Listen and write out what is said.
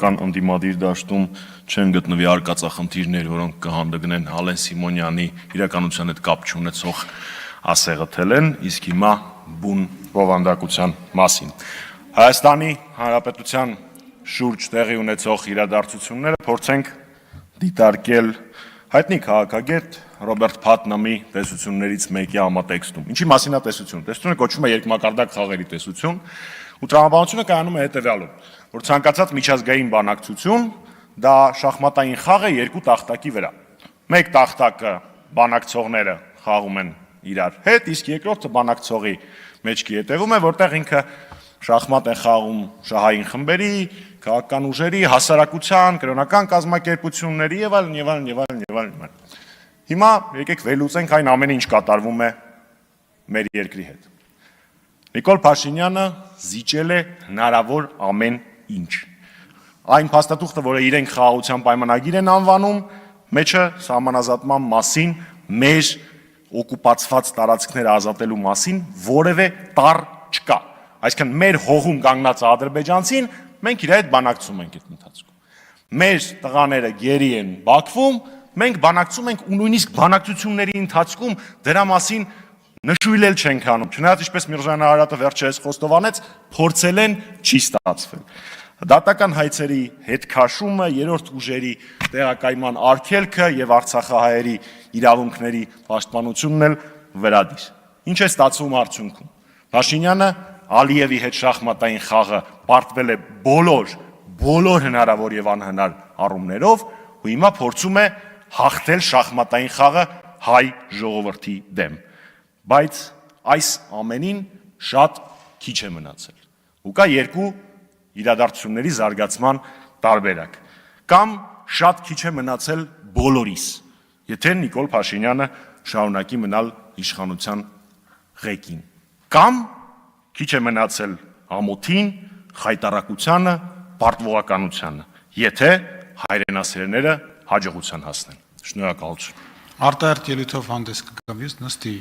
պետական ընդդիմադիր դաշտում չեն գտնվի արկածախնդիրներ, որոնք կհանդգնեն Ալեն Սիմոնյանի իրականության հետ կապ չունեցող ասեղը թելեն, իսկ հիմա բուն բովանդակության մասին։ Հայաստանի Հանրապետության շուրջ տեղի ունեցող իրադարձությունները փորձենք դիտարկել հայտնի քաղաքագետ Ռոբերտ Փաթնամի տեսություններից մեկի համատեքստում։ Ինչի մասին է տեսությունը։ Տեսությունը կոչվում է երկմակարդակ խաղերի տեսություն, ու տրամաբանությունը կայանում է հետևյալում, որ ցանկացած միջազգային բանակցություն դա շախմատային խաղ է երկու տախտակի վրա։ Մեկ տախտակը բանակցողները խաղում են իրար հետ, իսկ երկրորդը բանակցողի մեջքի հետևում է, որտեղ ինքը շախմատ են խաղում շահային խմբերի, քաղաքական ուժերի, հասարակության, կրոնական կազմակերպությունների եւ այլն։ Հիմա եկեք վերլուծենք այն ամենը, ինչ կատարվում է մեր երկրի հետ։ Նիկոլ Փաշինյանը զիջել է հնարավոր ամեն ինչ։ Այն փաստաթուղթը, որը իրենք խաղաղության պայմանագիր են անվանում, մեջը սահմանազատման մասին, մեր օկուպացված տարածքները ազատելու մասին որևէ տառ չկա։ Այսինքն մեր հողում կանգնած ադրբեջանցին մենք իր հետ բանակցում ենք այդ ընթացքում։ Մեր տղաները գերի են Բաքվում, մենք բանակցում ենք ու նույնիսկ բանակցությունների ընթացքում դրա մասին նշույլել չենք անում։ Չնայած ինչպես Միրզոյան Արարատը վերջերս խոստովանեց, փորձել են, չի ստացվել։ Դատական հայցերի հետ քաշումը, երրորդ ուժերի տեղակայման արգելքը եւ արցախահայերի իրավունքների պաշտպանությունն էլ վրադիր։ Ինչ է ստացվում արդյունքում։ Փաշինյանը Ալիևի հետ շախմատային խաղը պարտվել է բոլոր հնարավոր եւ անհնար առումներով, ու հիմա փորձում է հաղթել շախմատային խաղը հայ ժողովրդի դեմ։ Բայց այս ամենին շատ քիչ է մնացել։ Ու կա երկու իրադարձությունների զարգացման տարբերակ։ Կամ շատ քիչ է մնացել բոլորիս, եթե Նիկոլ Փաշինյանը շարունակի մնալ իշխանության ղեկին։ Կամ քիչ է մնացել ամոթին, խայտառակությանը, պարտվողականությանը, եթե հայրենասերները հաջողության հասնեն։ Շնորհակալություն։ Արտահերթ ելույթով հանդես կգամ ես, նստի։